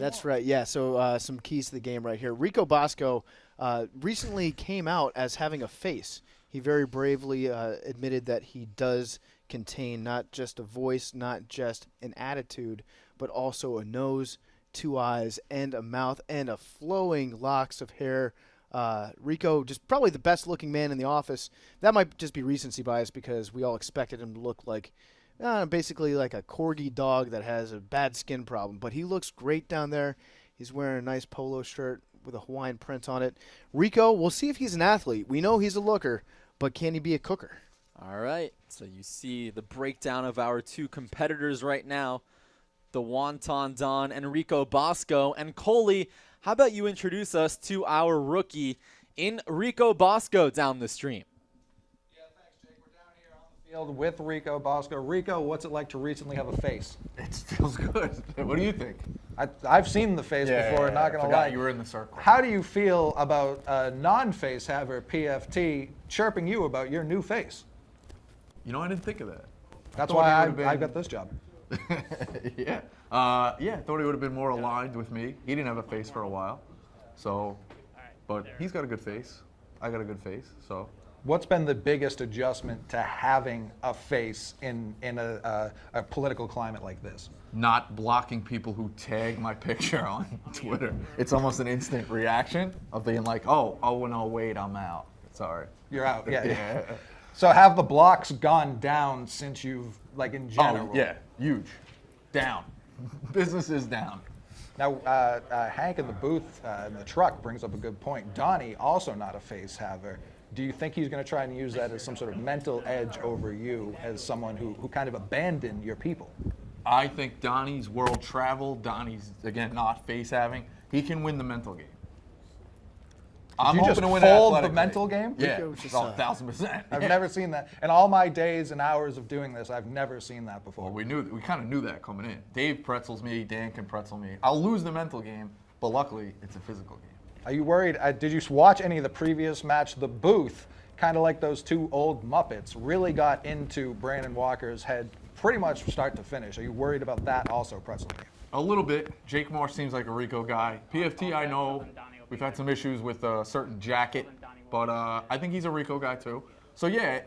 That's right. Yeah, so some keys to the game right here. Rico Bosco recently came out as having a face. He very bravely admitted that he does contain not just a voice, not just an attitude, but also a nose, 2 eyes, and a mouth, and a flowing locks of hair. Rico, just probably the best-looking man in the office. That might just be recency bias because we all expected him to look like basically like a corgi dog that has a bad skin problem. But he looks great down there. He's wearing a nice polo shirt with a Hawaiian print on it. Rico, we'll see if he's an athlete. We know he's a looker, but can he be a cooker? All right, so you see the breakdown of our two competitors right now, the Wonton Don and Rico Bosco. And Coley, how about you introduce us to our rookie in Rico Bosco down the stream? Yeah, thanks, Jake. We're down here on the field with Rico Bosco. Rico, what's it like to recently have a face? It feels good. What do you think? I've seen the face before, not going to lie. You were in the circle. How do you feel about a non-face haver, PFT, chirping you about your new face? You know, I didn't think of that. That's why I got this job. Yeah. I thought he would have been more aligned with me. He didn't have a face for a while. So, but he's got a good face. I got a good face, so. What's been the biggest adjustment to having a face in a political climate like this? Not blocking people who tag my picture on Twitter. It's almost an instant reaction of being like, oh no, wait, I'm out. Sorry. You're out, yeah. So have the blocks gone down since you've, like, in general? Oh, yeah, huge. Down. Business is down. Now, Hank in the booth, in the truck, brings up a good point. Donnie, also not a face haver. Do you think he's going to try and use that as some sort of mental edge over you as someone who kind of abandoned your people? I think Donnie's world travel, Donnie's, again, not face having, he can win the mental game. I'm hoping to win the mental game? Yeah, 1,000%. I've never seen that. In all my days and hours of doing this, I've never seen that before. Well, we kind of knew that coming in. Dave pretzels me, Dan can pretzel me. I'll lose the mental game, but luckily it's a physical game. Are you worried? Did you watch any of the previous match? The booth, kind of like those two old Muppets, really got into Brandon Walker's head pretty much from start to finish. Are you worried about that also pretzeling you? A little bit. Jake Marsh seems like a Rico guy. PFT, I know. We've had some issues with a certain jacket, but I think he's a Rico guy too. So yeah,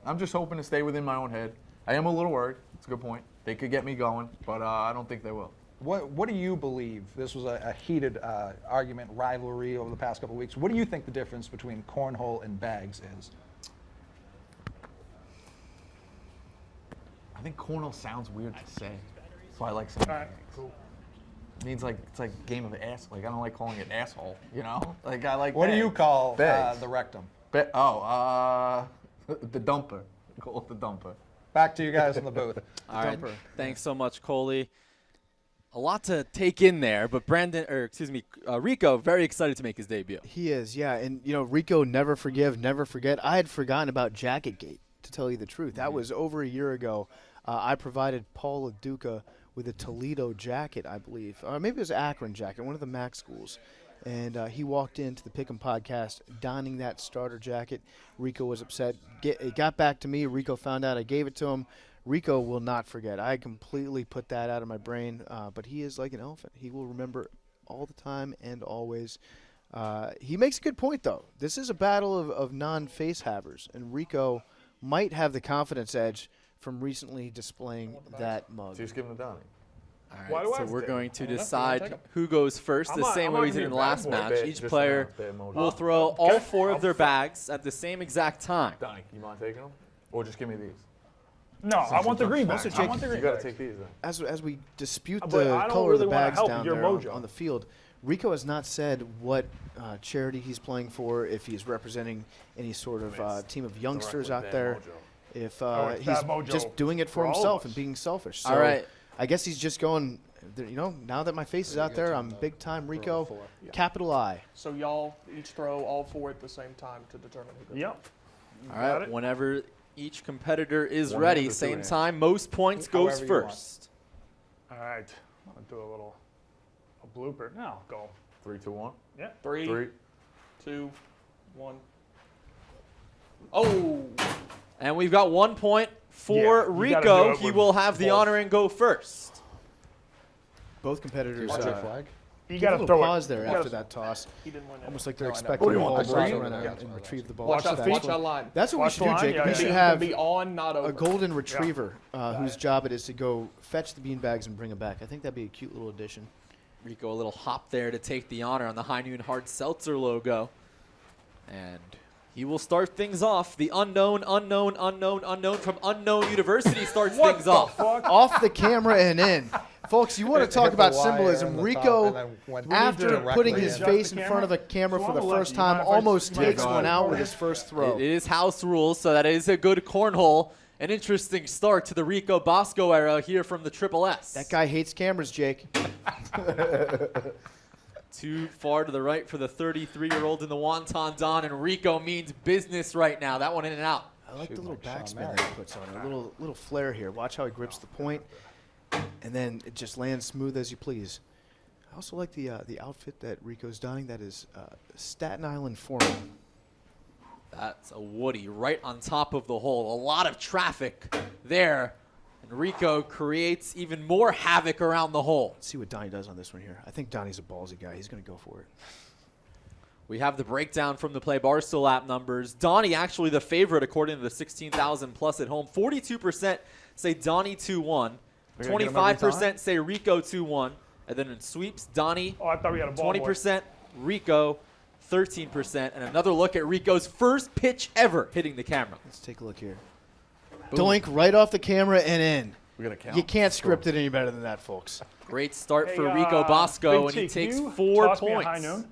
I'm just hoping to stay within my own head. I am a little worried. It's a good point. They could get me going, but I don't think they will. What do you believe? This was a heated argument, rivalry over the past couple of weeks. What do you think the difference between cornhole and bags is? I think cornhole sounds weird to say. That's why I like saying bags. Cool. It means it's like game of ass. Like I don't like calling it asshole. You know, like I like. What do you call the rectum? The dumper. Call it the dumper. Back to you guys in the booth. All right. Thanks so much, Coley. A lot to take in there, but Rico, very excited to make his debut. He is, yeah. And, Rico, never forgive, never forget. I had forgotten about Jacket Gate, to tell you the truth. That was over a year ago. I provided Paul LaDuca with a Toledo jacket, I believe. Or maybe it was Akron jacket, one of the MAC schools. And he walked into the Pick'em podcast donning that starter jacket. Rico was upset. It got back to me. Rico found out I gave it to him. Rico will not forget. I completely put that out of my brain, but he is like an elephant. He will remember all the time and always. He makes a good point, though. This is a battle of non-face havers, and Rico might have the confidence edge from recently displaying that mug. So just give him to Donnie. All right, so we're going to decide who goes first, the same way we did in the last match. Each player will throw all 4 of their bags at the same exact time. Donnie, you mind taking them? Or just give me these? No, I want the green bags. I want the green bags. You got to take these then. As we dispute the color of the bags down there on the field, Rico has not said what charity he's playing for, if he's representing any sort of team of youngsters out there, if he's just doing it for himself and being selfish. So all right. I guess he's just going, now that my face is out there, I'm big-time Rico, capital I. So y'all each throw all 4 at the same time to determine who goes. Yep. All right, whenever each competitor is ready, same time, most points goes first. All right. I'm going to do a blooper. No, go. 3, 2, 1. Yeah. 3, 2, 1. Oh! And we've got 1 point for Rico. He will have the honor and go first. Both competitors. Watch your flag. You Give got a to little throw pause it. there You after gotta- that toss. He didn't win Almost it. like they're No, I know. expecting Oh, the you want ball the boy to green? run out Yeah. and retrieve the ball. Watch So that line. That's what we Watch should the do, line. Jake. Yeah, We yeah, should yeah. have Be on, not over. a golden retriever whose job it is to go fetch the beanbags and bring them back. I think that'd be a cute little addition. Rico a little hop there to take the honor on the High Noon Hard Seltzer logo. And he will start things off. The unknown from Unknown University starts things off. Off the camera and in. Folks, you want to talk Hit the about wire symbolism. on the top Rico, and then went after directly putting his in. face Adjust the in front of a camera So for the I'm gonna first let you. time, Mind if I- almost mind takes if I- one out with his first throw. It is house rules, so that is a good cornhole. An interesting start to the Rico Bosco era here from the Triple S. That guy hates cameras, Jake. Too far to the right for the 33-year-old in the Wonton Don, and Rico means business right now. That one in and out. I like the little like Sean backspin Merritt. that he puts on it. A little flare here. Watch how he grips the point, and then it just lands smooth as you please. I also like the outfit that Rico's donning. That is Staten Island Foreman. That's a Woody right on top of the hole. A lot of traffic there. And Rico creates even more havoc around the hole. Let's see what Donnie does on this one here. I think Donnie's a ballsy guy. He's going to go for it. We have the breakdown from the Play Barstool app numbers. Donnie actually the favorite according to the 16,000 plus at home. 42% say Donnie 2-1. We gotta get him every 25% say Rico 2-1. And then in sweeps, Donnie Oh, I thought we had a ball. 20%, Rico 13%. And another look at Rico's first pitch ever hitting the camera. Let's take a look here. Doink right off the camera and in. We got to count. You can't script it any better than that, folks. Great start Hey, for Rico Bosco, Big and he T, can takes you 4 toss me a points. high noon?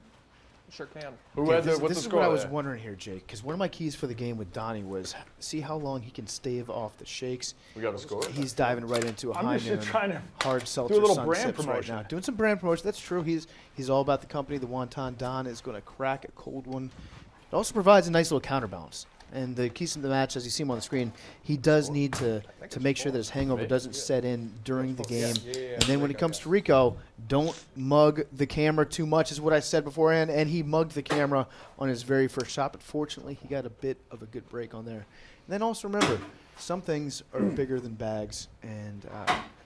Sure can. Who Okay, had this what's this the is score what I was there? wondering here, Jake, because one of my keys for the game with Donnie was see how long he can stave off the shakes. We got a score. He's diving right into a I'm high just noon trying to hard seltzer little sun brand sips right promotion. now. Doing some brand promotion. That's true. He's all about the company. The Wonton Don is going to crack a cold one. It also provides a nice little counterbalance. And the keys to the match, as you see him on the screen, he does need to make sure that his hangover doesn't set in during the game. And then when it comes to Rico, don't mug the camera too much, is what I said beforehand. And he mugged the camera on his very first shot, but fortunately, he got a bit of a good break on there. And then also remember, some things are bigger than bags, and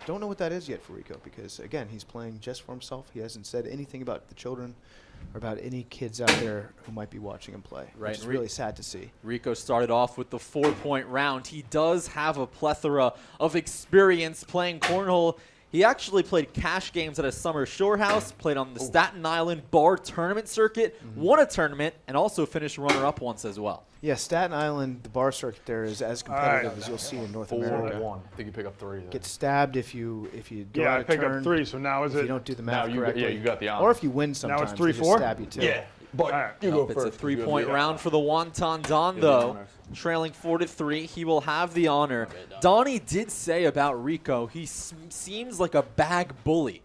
don't know what that is yet for Rico because, again, he's playing just for himself. He hasn't said anything about the children or about any kids out there who might be watching him play, Right, which is and really sad to see. Rico started off with the 4-point round. He does have a plethora of experience playing cornhole. He actually played cash games at a summer shore house, played on the Staten Island bar tournament circuit, won a tournament, and also finished runner-up once as well. Yeah, Staten Island, the bar circuit there is as competitive right. as you'll see in North 4-1. America. I think you pick up 3. There. Get stabbed if you go Yeah, out I of pick turn. up 3, so now is If you it? don't do the Now math you correctly. yeah, you got the honor. Or if you win sometimes, it's they just 3-4? stab you too. Yeah, but All right. you Nope, go it's first. a 3-point round for the Wonton Don, the though. honors. Trailing 4-3, he will have the honor. Donnie did say about Rico, he seems like a bag bully.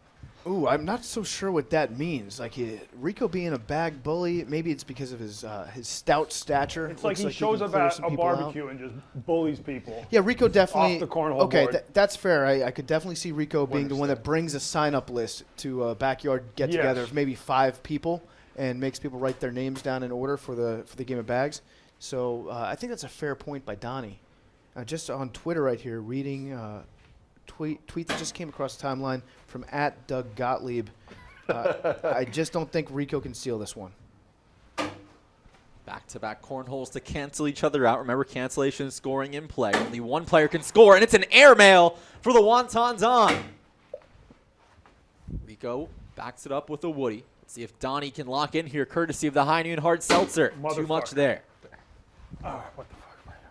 Ooh, I'm not so sure what that means. Like Rico being a bag bully, maybe it's because of his stout stature. It's like Looks he he shows can up clear at some a people out. barbecue and just bullies people. Yeah, Rico definitely. Off the cornhole okay, board. That's fair. I could definitely see Rico being the one that brings a sign-up list to a backyard get-together Yes. of maybe 5 people and makes people write their names down in order for the game of bags. So I think that's a fair point by Donnie. Just on Twitter right here, reading tweet that just came across the timeline from @Doug Gottlieb. I just don't think Rico can steal this one. Back-to-back cornholes to cancel each other out. Remember, cancellation is scoring in play. Only one player can score, and it's an airmail for the Wonton Don. Rico backs it up with a Woody. Let's see if Donnie can lock in here, courtesy of the High Noon Hard Seltzer. Too much Motherfucker. there. Oh, what the fuck am I doing?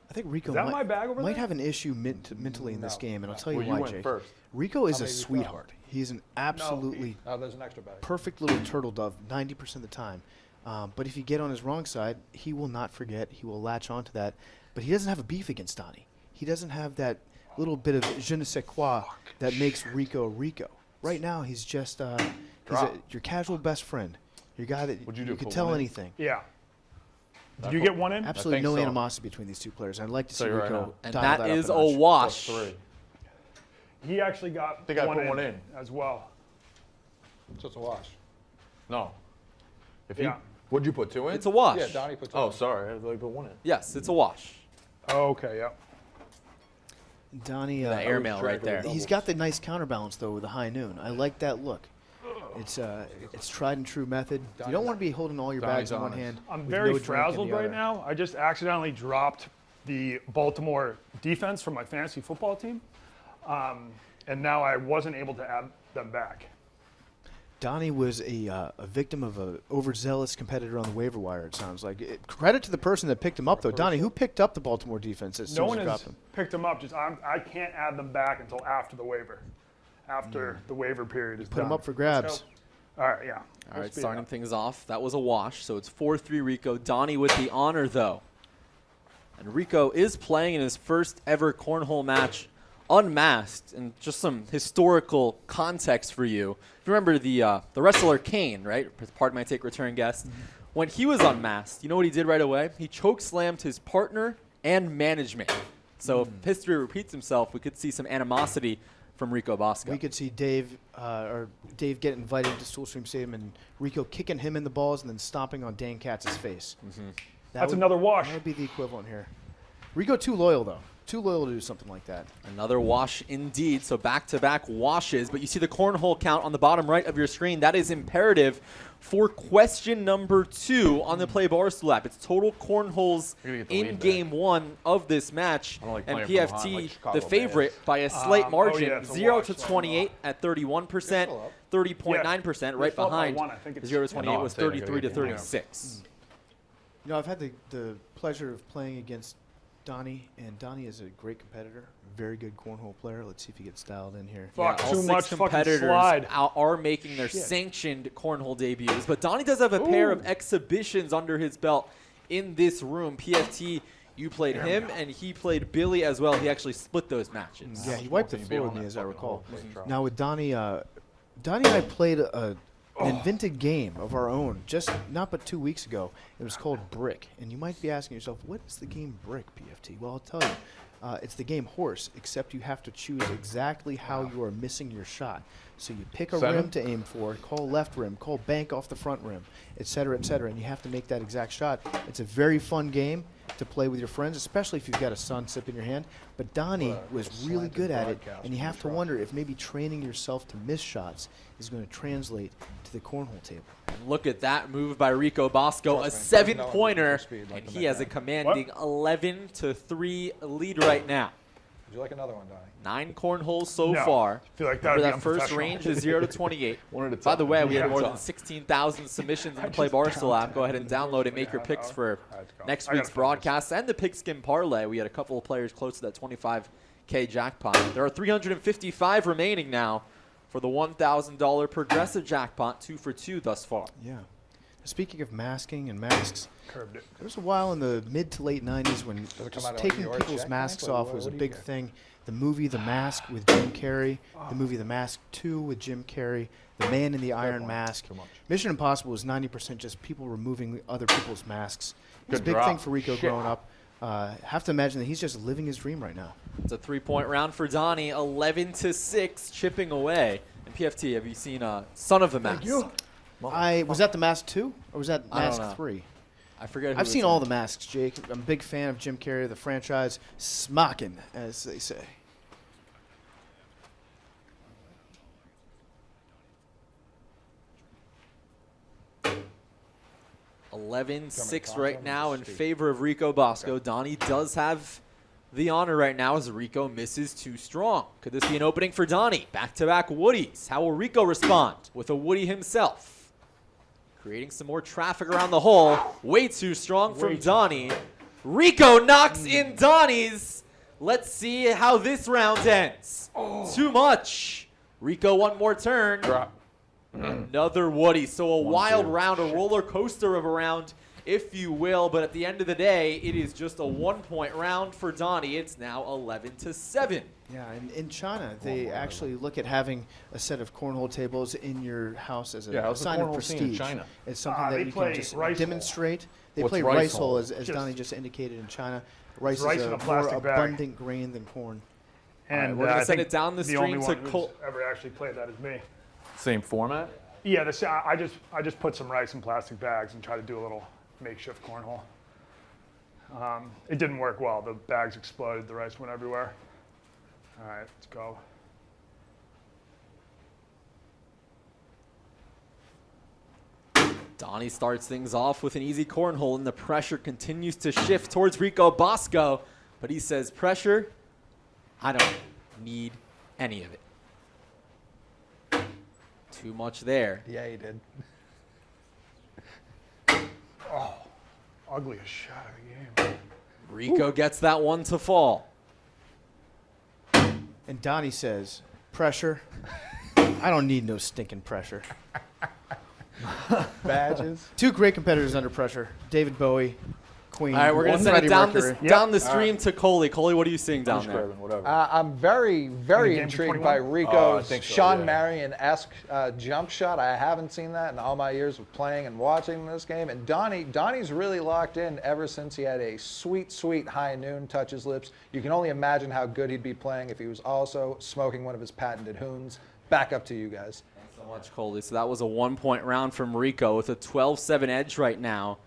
I think Rico Is that my bag over might there? have an issue mentally in this game, and I'll tell you Well, why, you went Jake. first. Rico is a many you sweetheart. He's an absolutely Oh, there's an extra bag. perfect little turtle dove 90% of the time. But if you get on his wrong side, he will not forget. He will latch onto that. But he doesn't have a beef against Donnie. He doesn't have that little bit of je ne sais quoi that makes Rico Rico. Right now, he's just your casual best friend. Your guy that What'd you do, you can put tell one in? anything. Yeah. Did you get one in? Absolutely think no so. animosity between these two players. I'd like to see Tell you right Rico now. And dial that up is a a notch. wash. +3. He actually got think I one, put in one in. as well. So it's a wash. No. If Yeah. What'd you put 2 in? It's a wash. Yeah, Donnie puts. Oh, sorry. I thought you put 1 in. Yes, it's a wash. Oh, okay, yeah. Donnie, The airmail right there. he's got the nice counterbalance though with the high noon. I like that look. It's tried and true method. You don't want to be holding all your bags in one hand. I'm with very no drink in frazzled the right other. now. I just accidentally dropped the Baltimore defense from my fantasy football team, and now I wasn't able to add them back. Donnie was a victim of an overzealous competitor on the waiver wire, it sounds like. Credit to the person that picked him up, though. Donnie, who picked up the Baltimore defense as No soon as one you has dropped him? picked them up. I can't add them back until after the waiver. After the waiver period is Put done. him up for grabs. All right, yeah. All right, Let's speed starting up. things off. That was a wash, so it's 4-3 Rico. Donnie with the honor, though. And Rico is playing in his first ever cornhole match unmasked. And just some historical context for you. If you remember the wrestler Kane, right? Pardon my take, return guest. When he was unmasked, you know what he did right away? He choke slammed his partner and management. So if history repeats himself, we could see some animosity from Rico Bosco. We could see Dave get invited to Stool Stream Stadium and Rico kicking him in the balls and then stomping on Dan Katz's face. That's another wash. That would be the equivalent here. Rico too loyal, though. Too loyal to do something like that. Another wash indeed. So back-to-back washes. But you see the cornhole count on the bottom right of your screen. That is imperative for question number 2 on the Play Barstool app. It's total cornholes You're gonna get the in lead game 1 of this match. I don't like And playing from behind, PFT, like Chicago the favorite Bears. by a slight margin, yeah, it's a 0 wash, to so 28 at 31%, 30.9%. Right We're up by behind 1. I think it's 0 to 28 no, was I'm saying I gotta 33 to get the lead. 36. You know, I've had the pleasure of playing against Donnie, and Donnie is a great competitor, very good cornhole player. Let's see if he gets dialed in here. Fuck, all too 6 much fucking competitors slide. are making their sanctioned cornhole debuts. But Donnie does have a pair of exhibitions under his belt in this room. PFT, you played him, and he played Billy as well. He actually split those matches. Yeah, he wiped the Be floor on with me, that as I fucking recall. hole plate. Now with Donnie, Donnie and I played an invented game of our own, just not but 2 weeks ago. It was called Brick, and you might be asking yourself, what is the game Brick, PFT? Well, I'll tell you. It's the game Horse, except you have to choose exactly how you are missing your shot. So you pick a 7? rim to aim for, call left rim, call bank off the front rim, et cetera, and you have to make that exact shot. It's a very fun game to play with your friends, especially if you've got a sun sip in your hand. But Donnie was really good at it, and you have to wonder if maybe training yourself to miss shots is going to translate to the cornhole table. And look at that move by Rico Bosco, a Trust me, there's no 7-pointer, one speed like and the he has a Met guy. commanding 11 to 3 lead right now. Would you like another one, Donnie? 9 cornholes so No. far. I feel like that Remember would be that first unprofessional. range is 0 to 28. One at a By the time. way, we had Yeah. more than 16,000 submissions in the Play Barstool app. Go ahead and download it. Make your picks for next I gotta week's find broadcast and the Pigskin Parlay. We had a couple of players close to that 25K jackpot. There are 355 remaining now for the $1,000 progressive jackpot, 2 for 2 thus far. Yeah. Speaking of masking and masks, Curved it. there was a while in the mid to late 90s when it come just out of taking your people's check, masks Mike? What- off what- was a what do you big get? thing. The movie The Mask with Jim Carrey, the movie The Mask 2 with Jim Carrey, The Man in the Iron Mask. Too much. Mission Impossible was 90% just people removing other people's masks. It was a Good big drop. thing for Rico Shit. growing up. Have to imagine that he's just living his dream right now. It's a 3-point round for Donnie, 11 to 6, chipping away. And PFT, have you seen Son of the Mask? Was that The Mask 2 or was that I don't Mask know. 3? I forget who I've was seen in all it. the masks, Jake. I'm a big fan of Jim Carrey, the franchise, smocking, as they say. 11-6 right now in favor of Rico Bosco. Donnie does have the honor right now as Rico misses too strong. Could this be an opening for Donnie? Back-to-back Woodies. How will Rico respond with a Woody himself? Creating some more traffic around the hole. Way too strong from Donnie. Rico knocks in Donnie's. Let's see how this round ends. Too much. Rico one more turn. Drop. Another Woody. So a wild 1-2. round, a roller coaster of a round, if you will. But at the end of the day, it is just a 1-point round for Donnie. It's now 11 to 7. Yeah, in China, they actually look at having a set of cornhole tables in your house as a Yeah, how's the sign of cornhole scene in prestige. China? It's something that they you play can just rice hole. demonstrate. They What's play rice rice hole? hole, as Just- Donnie just indicated in China. Rice rice is in a a more plastic bag. abundant grain than corn. And we're gonna I send think it down the only stream to one Col- who's ever actually played that is me. Same format? Yeah, I just put some rice in plastic bags and try to do a little makeshift cornhole. It didn't work well. The bags exploded. The rice went everywhere. All right, let's go. Donnie starts things off with an easy cornhole, and the pressure continues to shift towards Rico Bosco. But he says, pressure, I don't need any of it. Too much there. Yeah, he did. Ugliest shot of the game. Rico gets that one to fall. And Donnie says, pressure? I don't need no stinking pressure. Badges. Two great competitors under pressure. David Bowie, Queen. All right, we're going to send Freddie it down, Mercury. down the stream to Coley. Coley, what are you seeing down there? Whatever. I'm very, very game for intrigued by 21? Rico's I think so, Sean yeah. Marion-esque jump shot. I haven't seen that in all my years of playing and watching this game. And Donnie's really locked in ever since he had a sweet, sweet high noon touch his lips. You can only imagine how good he'd be playing if he was also smoking one of his patented hoons. Back up to you guys. Thanks so much, Coley. So that was a 1-point round from Rico with a 12-7 edge right now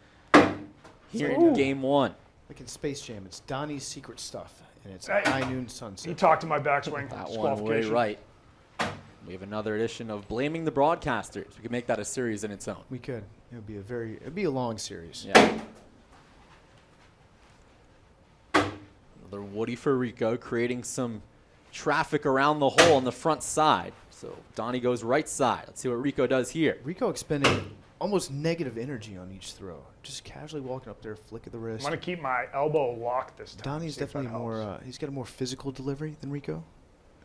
here in game one. Like in Space Jam, it's Donnie's secret stuff, and it's Hey. high noon He sunset. talked to my backswing That one way disqualification. right. We have another edition of Blaming the Broadcasters. We could make that a series in its own. We could. It'd be a long series. Yeah. Another Woody for Rico, creating some traffic around the hole on the front side. So Donnie goes right side. Let's see what Rico does here. Rico expending almost negative energy on each throw. Just casually walking up there, flick of the I'm wrist. going to keep my elbow locked this time. Donnie's see if that definitely more, helps. he's got a more physical delivery than Rico.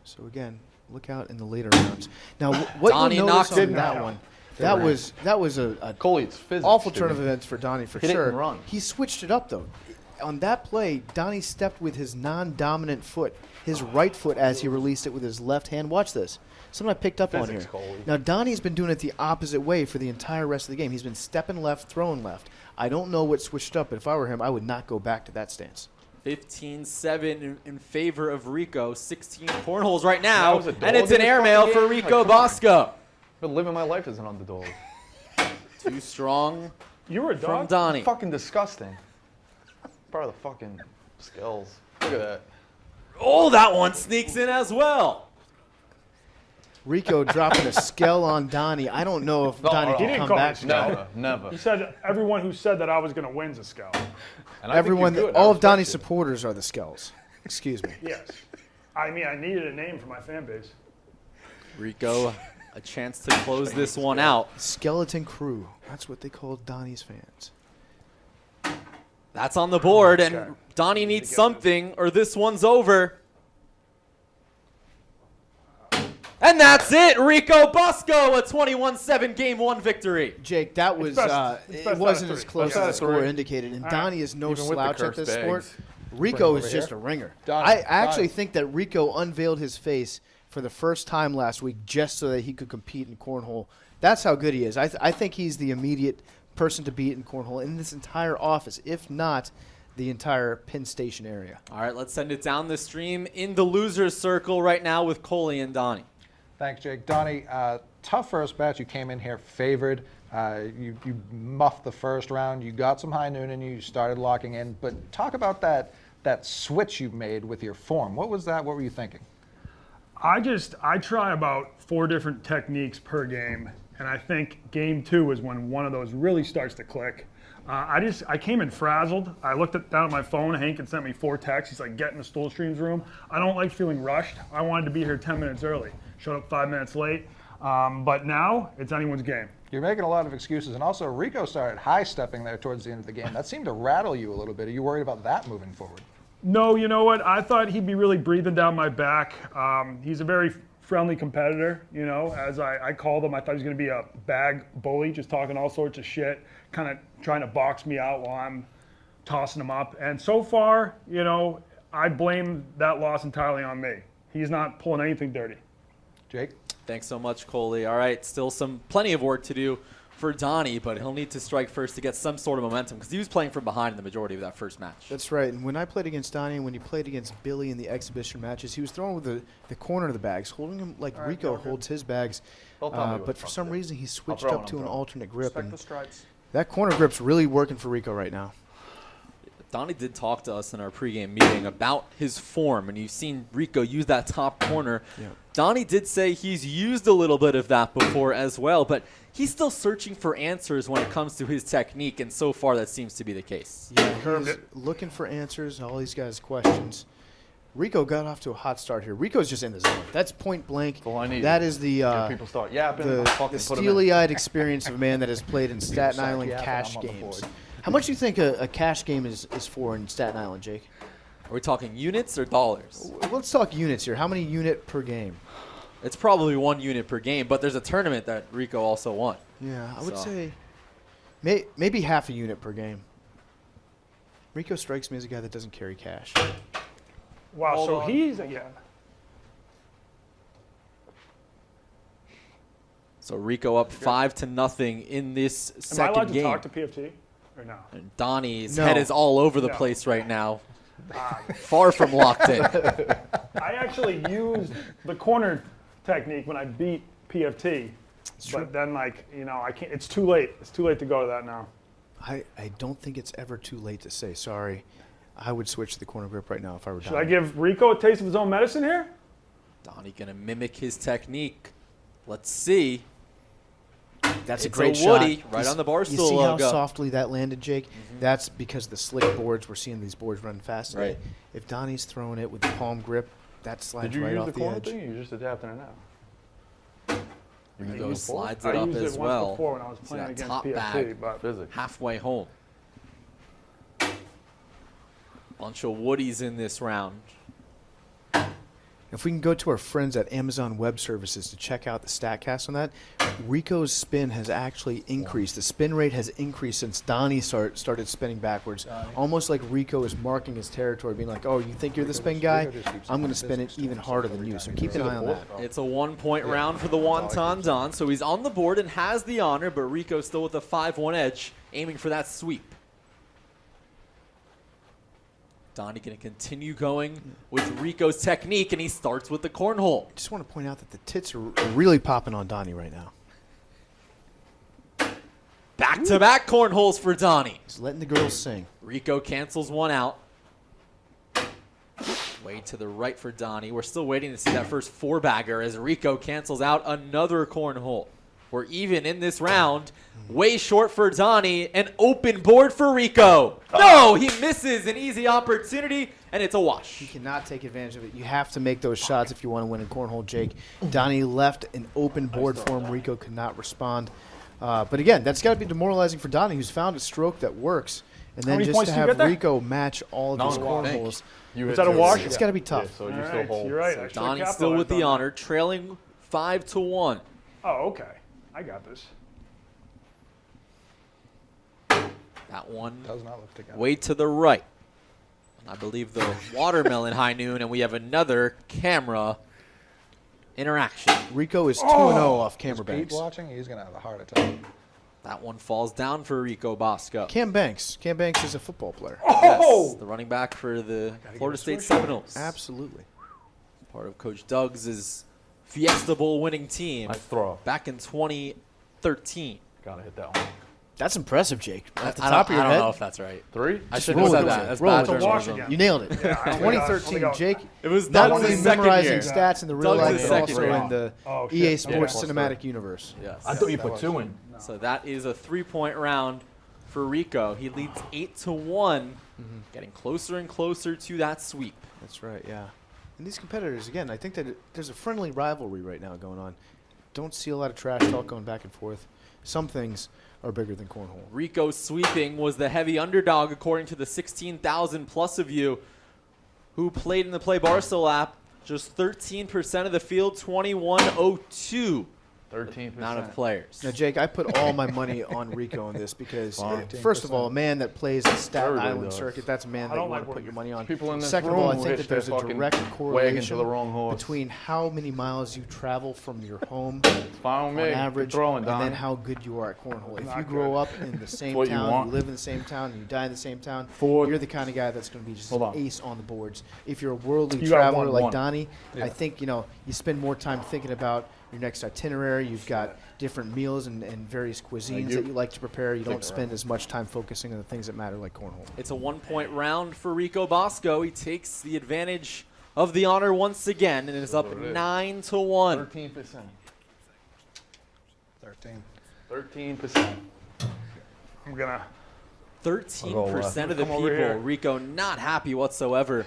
So again, look out in the later rounds. Now, what Donnie you'll knocks notice on it that down. one, that was a Coley, it's physics. awful dude. turn of events for Donnie for Hit it sure. and run. He switched it up though. On that play, Donnie stepped with his non-dominant foot, his right foot, as he released it with his left hand. Watch this. Something I picked up on Physics, here. Coley. Now, Donnie's been doing it the opposite way for the entire rest of the game. He's been stepping left, throwing left. I don't know what switched up, but if I were him, I would not go back to that stance. 15-7 in favor of Rico. 16 cornholes right That now. was a dog And it's in an this airmail fucking for game? Rico Like, come on. Bosco. Been living my life as an underdog. Too strong You were a from dog? Donnie. Fucking disgusting. Part of the fucking SKELLS. Look at that. Oh, that one sneaks in as well. Rico dropping a skell on Donnie. I don't know if Donnie He can didn't come call back me to that. Never, never. He said everyone who said that I was going to win is a scout. And I think Everyone, you're good. I all of respect Donnie's you. supporters are the skells. Excuse me. Yes. I mean, I needed a name for my fan base. Rico, a chance to close this one out. Skeleton Crew. That's what they call Donnie's fans. That's on the board, and Okay. Donnie needs something, or this one's over. And that's it. Rico Bosco, a 21-7 game one victory. Jake, that was it's it best wasn't out of as three. close Best out as the of score three. indicated, and All right. Donnie is no Even with the slouch at cursed this bags. sport. Bring Rico him is over just here. a ringer. Donnie, I actually Donnie. think that Rico unveiled his face for the first time last week just so that he could compete in cornhole. That's how good he is. I think he's the immediate person to beat in cornhole in this entire office, if not the entire Penn Station area. All right, let's send it down the stream in the loser's circle right now with Coley and Donnie. Thanks, Jake. Donnie, tough first match. You came in here favored. You muffed the first round. You got some high noon in you. You started locking in. But talk about that switch you made with your form. What was that? What were you thinking? I try about 4 different techniques per game, and I think game 2 is when one of those really starts to click. I came in frazzled. I looked down at my phone. Hank had sent me 4 texts. He's like, get in the Stool Streams room. I don't like feeling rushed. I wanted to be here 10 minutes early. Showed up 5 minutes late. But now it's anyone's game. You're making a lot of excuses. And also, Rico started high-stepping there towards the end of the game. That seemed to rattle you a little bit. Are you worried about that moving forward? No, you know what? I thought he'd be really breathing down my back. He's a very friendly competitor, you know. As I called him, I thought he was going to be a bag bully, just talking all sorts of shit, kind of trying to box me out while I'm tossing him up. And so far, you know, I blame that loss entirely on me. He's not pulling anything dirty. Jake? Thanks so much, Coley. All right, still plenty of work to do for Donnie, but he'll need to strike first to get some sort of momentum because he was playing from behind in the majority of that first match. That's right. And when I played against Donnie and when he played against Billy in the exhibition matches, he was throwing with the corner of the bags, holding them like Rico holds his bags. Don't tell me what But the for fuck some it is. reason, he switched throw up it, to I'm an throwing. alternate grip. Respect And the stripes. that corner grip's really working for Rico right now. Donnie did talk to us in our pregame meeting about his form, and you've seen Rico use that top corner. Yeah. Donnie did say he's used a little bit of that before as well, but he's still searching for answers when it comes to his technique, and so far that seems to be the case. Yeah, he's looking for answers, all these guys' questions. Rico got off to a hot start here. Rico's just in the zone. That's point blank. That's all I need. That is the People start yapping. the steely-eyed experience of a man that has played in Staten Island cash games. How much do you think a cash game is for in Staten Island, Jake? Are we talking units or dollars? Let's talk units here. How many unit per game? It's probably 1 unit per game, but there's a tournament that Rico also won. Yeah, I would So. say maybe half a unit per game. Rico strikes me as a guy that doesn't carry cash. Wow, Hold so on. he's, yeah. So Rico up 5-0 in this Am I second allowed to game. talk to PFT or no? And Donnie's No. head is all over the No. place right now. Far from locked in. I actually used the corner technique when I beat PFT, but then I can't. It's too late. It's too late to go to that now. I don't think it's ever too late to say sorry. I would switch to the corner grip right now if I were Should I Donnie. give Rico a taste of his own medicine here? Donnie gonna mimic his technique. Let's see. That's a It's great a Woody shot. right on the You Barstool see logo. how softly that landed, Jake? That's because the slick boards, we're seeing these boards running fast today. Right. If Donnie's throwing it with the palm grip, that slides Did you right use off the the corner edge. thing, or you just adapting it now? Rico slides I it up used as it well. once before when I was See playing that against top PFT, bag. but Physics. Halfway home. Bunch of Woodies in this round. If we can go to our friends at Amazon Web Services to check out the StatCast on that, Rico's spin has actually increased. The spin rate has increased since Donnie started spinning backwards. Almost like Rico is marking his territory, being like, oh, you think you're the spin guy? I'm going to spin it even harder than you. So keep an eye on that. It's a 1-point round for the Wonton Don, so he's on the board and has the honor, but Rico still with a 5-1 edge, aiming for that sweep. Donnie going to continue going with Rico's technique, and he starts with the cornhole. Just want to point out that the tits are really popping on Donnie right now. Back-to-back cornholes for Donnie. He's letting the girls sing. Rico cancels one out. Way to the right for Donnie. We're still waiting to see that first 4-bagger as Rico cancels out another cornhole. We're even in this round. Way short for Donnie. An open board for Rico. No, he misses an easy opportunity, and it's a You wash. cannot take advantage of it. You have to make those shots if you want to win in cornhole, Jake. Donnie left an open board for him. Rico could not respond. But again, that's got to be demoralizing for Donnie, who's found a stroke that works. And then many just points to do you have get there? Rico match all of his cornholes. You Is hit that a two. wash? It's got to be tough. Yeah, so you All still right, hold. you're right. I should've Donnie still with capitalized on the that. honor, trailing 5-1. Oh, okay. I got this. That one Does not look together. way to the right. And I believe the watermelon high noon, and we have another camera interaction. Rico is 2-0 off camera Pete banks. watching, he's going to have a heart attack. That one falls down for Rico Bosco. Cam Banks. Cam Banks is a football player. Yes, the running back for the Florida State Seminoles. Absolutely. Part of Coach Doug's Fiesta Bowl winning team Nice throw. back in 2013. Gotta hit that one. That's impressive, Jake. At the I top of don't, your I don't know head. if that's right. 3? I Just shouldn't have roll said with that. it. That's Roll bad with it. Wash journalism. again. You nailed it. Yeah, I only got- 2013, only got- Jake. It was Not Doug's only second memorizing year. stats in the real Doug's life, his but second also year. in the Oh, shit. EA Sports plus cinematic universe. Yes. I thought you put 2 in. So that is a 3-point round for Rico. He leads 8-1, getting closer and closer to that sweep. That's right, yeah. And these competitors, again, I think that there's a friendly rivalry right now going on. Don't see a lot of trash talk going back and forth. Some things are bigger than cornhole. Rico sweeping was the heavy underdog according to the 16,000 plus of you who played in the Play Barstool app. Just 13% of the field, 2102 13%. amount of players. Now, Jake, I put all my money on Rico in this because, Fine. first of all, a man that plays the Staten Everybody Island does. circuit, that's a man that don't you want like to put working your money on. People in this Second room of all, I who think hitch that there's their a fucking direct wagon to correlation the wrong horse. between how many miles you travel from your home Fine with on me. average Keep throwing, and Don. then how good you are at cornhole. If Not you grow good. up in the same what you town, want. you live in the same town, and you die in the same town, Ford. you're the kind of guy that's going to be just Hold an on. ace on the boards. If you're a worldly You got traveler one, like one. Donnie, Yeah. I think, you spend more time thinking about your next itinerary. You've got different meals and various cuisines that you like to prepare. You don't spend as much time focusing on the things that matter, like cornhole. It's a 1-point round for Rico Bosco. He takes the advantage of the honor once again and is up 9-1. 13%. 13%. I'm gonna. 13% of the Come over people, here. Rico, not happy whatsoever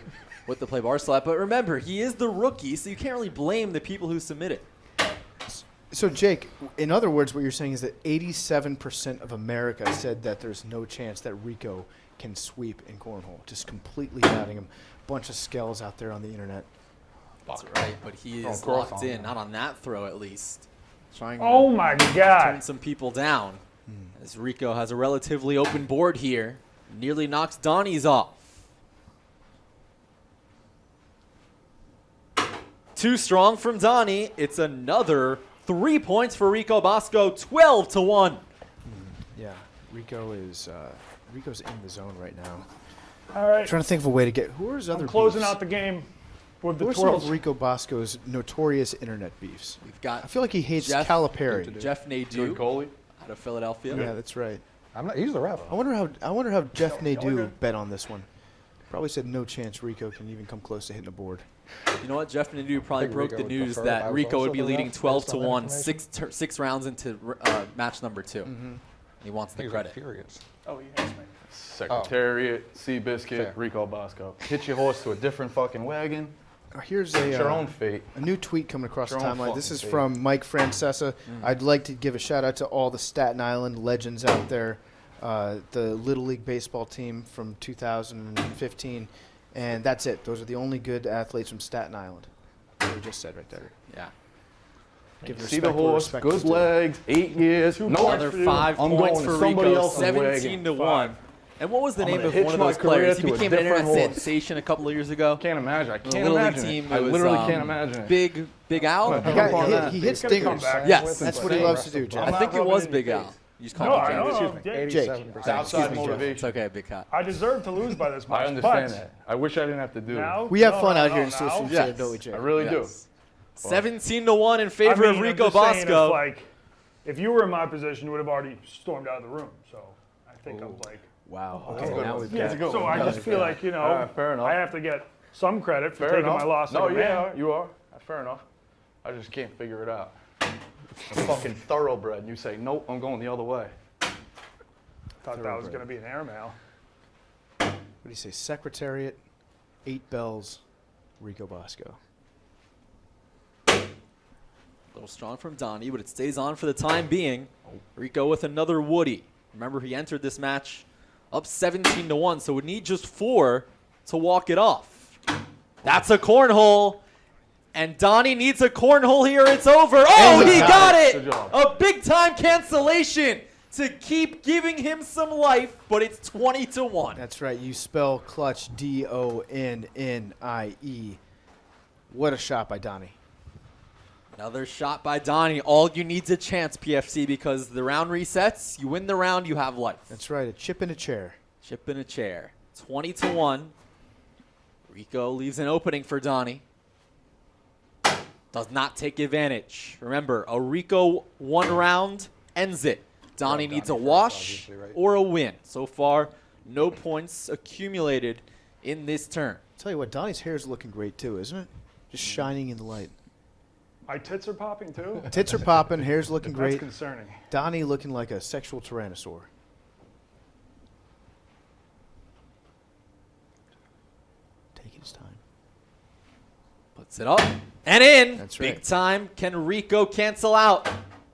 with the play bar slap. But remember, he is the rookie, so you can't really blame the people who submitted. So, Jake, in other words, what you're saying is that 87% of America said that there's no chance that Rico can sweep in cornhole. Just completely doubting him. Bunch of SKELLS out there on the internet. That's right, but he is cross locked on in, him. not on that throw at least. Trying Oh to my turn God! some people down. As Rico has a relatively open board here. Nearly knocks Donnie's off. Too strong from Donnie. It's another 3 points for Rico Bosco, 12-1. Yeah, Rico's in the zone right now. All right, Trying to think of a way to get. Who are his other I'm closing beefs? out the game with Who the are some of twirls. Rico Bosco's notorious internet beefs? We've got I feel like he hates Jeff- Calipari. Jeff Good Nadeau goalie. out of Philadelphia. Yeah, that's right. He's the ref. I wonder how Jeff Nadeau good. bet on this one. Probably said no chance Rico can even come close to hitting a board. You know what? Jeff Nadeau probably think broke Rico the would news prefer if I that was Rico would also be the leading ref based on that 12-1, information. six rounds into match number 2. He wants the He's credit. furious. Oh, he hates me. Secretariat, Seabiscuit, Fair. Rico Bosco. Hit your horse to a different fucking wagon. Here's It's your own fate. a new tweet coming across the Your own timeline. This fucking is fate. from Mike Francesa. I'd like to give a shout out to all the Staten Island legends out there. The Little League baseball team from 2015. And that's it. Those are the only good athletes from Staten Island. What we just said right there. Yeah. Give See the respect where horse, respect is good due. legs, 8 years. No Another for you. 5 I'm points going for to somebody Rico, else's wagon. 17-1. And what was the I'm name gonna of hitch one of my those players? He career to a became an internet different horse. sensation a couple of years ago. Can't imagine. I The can't Little League imagine. team. I it was, literally can't imagine it. Big Al. Well, He, Jump on got, that. he hits He's gonna come dingers. back. Yes. That's what he loves to do, Jeff. I think it was rubbing Big it in Al. your face. You just No, called I him know. Jake. Jake. Jake. 87%. It's outside Excuse me, Jeff. motivation. It's okay, Big Cat. I deserve to lose by this much. I understand but that. I wish I didn't have to do it. Now, We have no, fun no, out no, here in Stool now. Street, Yes. don't we, Jake? I really do. Yes. 17-1 in favor I mean, of Rico I'm just saying Bosco. If, if you were in my position, you would have already stormed out of the room. So I think I'm like, Wow. That's a good now one. we've yeah. got good So one. I just feel like fair enough. I have to get some credit for Fair taking enough. my loss. No, like a yeah, man. you are. Fair enough. I just can't figure it out. I'm fucking thoroughbred, and you say, nope, I'm going the other way. Thought that was going to be an airmail. What do you say? Secretariat, 8 bells, Rico Bosco. A little strong from Donnie, but it stays on for the time being. Rico with another Woody. Remember, he entered this match up 17-1, so would need just 4 to walk it off. That's a cornhole. And Donnie needs a cornhole here. It's over. Oh, he got it! Good job. A big-time cancellation to keep giving him some life, but it's 20-1. That's right. You spell clutch Donnie. What a shot by Donnie. Another shot by Donnie. All you need's a chance, PFC, because the round resets. You win the round, you have life. That's right. A chip in a chair. Chip in a chair. 20-1. Rico leaves an opening for Donnie. Does not take advantage. Remember, a Rico 1 round ends it. Donnie needs a Donnie first, wash obviously, right? or a win. So far, no points accumulated in this turn. Tell you what, Donnie's hair is looking great too, isn't it? Just shining in the light. My tits are popping too. Tits are popping, hair's looking That's great. concerning. Donnie looking like a sexual tyrannosaur. Taking his time. Puts it up and in. That's Big right. time. Can Rico cancel out?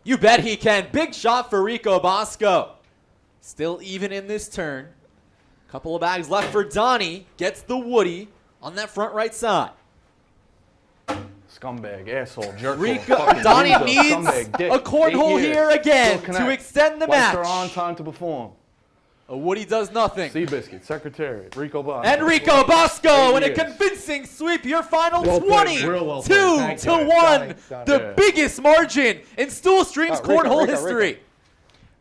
You bet he can. Big shot for Rico Bosco. Still even in this turn. Couple of bags left for Donnie. Gets the Woody on that front right side. Scumbag, asshole, jerk. Donnie needs a cornhole here again to extend the match. Are on time to perform. A Woody does nothing. Seabiscuit, Secretariat, Rico Bosco. And Rico Bosco in a Yes. convincing sweep. Your final Well played, 20 real well to played. Thank you. 1. Donnie. The Yeah. biggest margin in Stool Stream's Rico, cornhole Rico, history.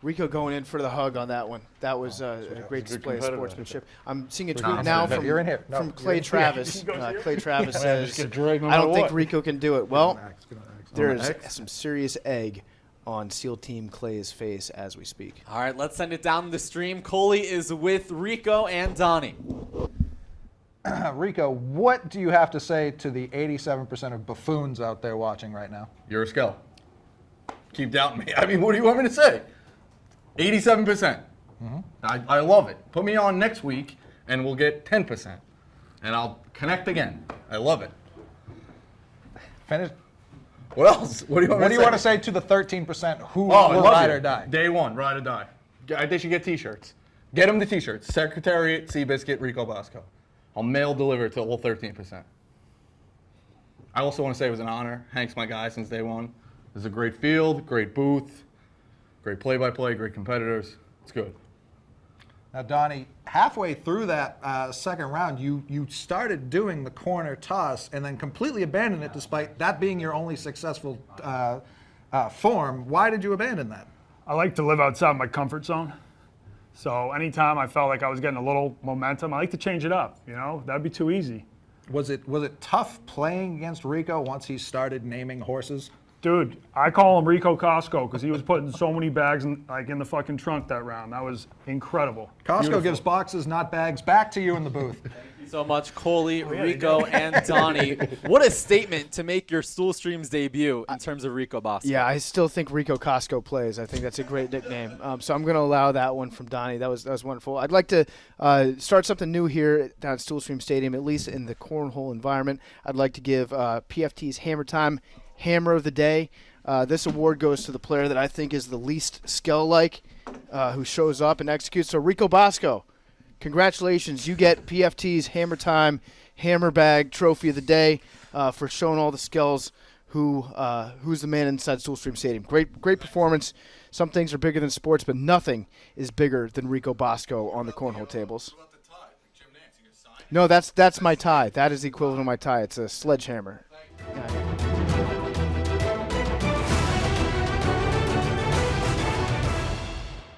Rico going in for the hug on that one. That was a great He's a good display of competitor. sportsmanship. I'm seeing a No, tweet I'm now sorry. from, You're in here. No, from you're Clay in here. Travis. He goes here. Clay Travis just says, get dragged no I don't matter think what." Rico can do it. Well, There's X? some serious egg on SEAL Team Clay's face as we speak. All right, let's send it down the stream. Coley is with Rico and Donnie. Rico, what do you have to say to the 87% of buffoons out there watching right now? You're a skell. Keep doubting me. I mean, what do you want me to say? 87%. I love it. Put me on next week, and we'll get 10%. And I'll connect again. I love it. Finish. What else? What do you want me What to do say? you want to say to the 13% who Oh, I will love ride you. or die? Day one, ride or die. They should get T-shirts. Get them the T-shirts. Secretariat, Seabiscuit, Rico Bosco. I'll mail deliver to all 13%. I also want to say it was an honor. Hank's my guy since day one. This is a great field, great booth, great play-by-play, great competitors. It's good. Now, Donnie, halfway through that second round, you started doing the corner toss and then completely abandoned it despite that being your only successful form. Why did you abandon that? I like to live outside my comfort zone. So anytime I felt like I was getting a little momentum, I like to change it up. You know, that'd be too easy. Was it tough playing against Rico once he started naming horses? Dude, I call him Rico Bosco because he was putting so many bags in the fucking trunk that round. That was incredible. Costco Beautiful. gives boxes, not bags. Back to you in the booth. So much, Coley, Rico, and Donnie. What a statement to make your Stool Streams debut in terms of Rico Bosco. Yeah, I still think Rico Bosco plays. I think that's a great nickname. So I'm going to allow that one from Donnie. That was wonderful. I'd like to start something new here down at Stool Stream Stadium, at least in the cornhole environment. I'd like to give PFT's Hammer Time Hammer of the Day. This award goes to the player that I think is the least Skell-like, who shows up and executes. So Rico Bosco, congratulations. You get PFT's Hammer Time Hammer Bag Trophy of the Day for showing all the Skells who's the man inside Stool Stream Stadium. Great performance. Some things are bigger than sports, but nothing is bigger than Rico Bosco on the cornhole tables. No, that's my tie. That is the equivalent of my tie. It's a sledgehammer.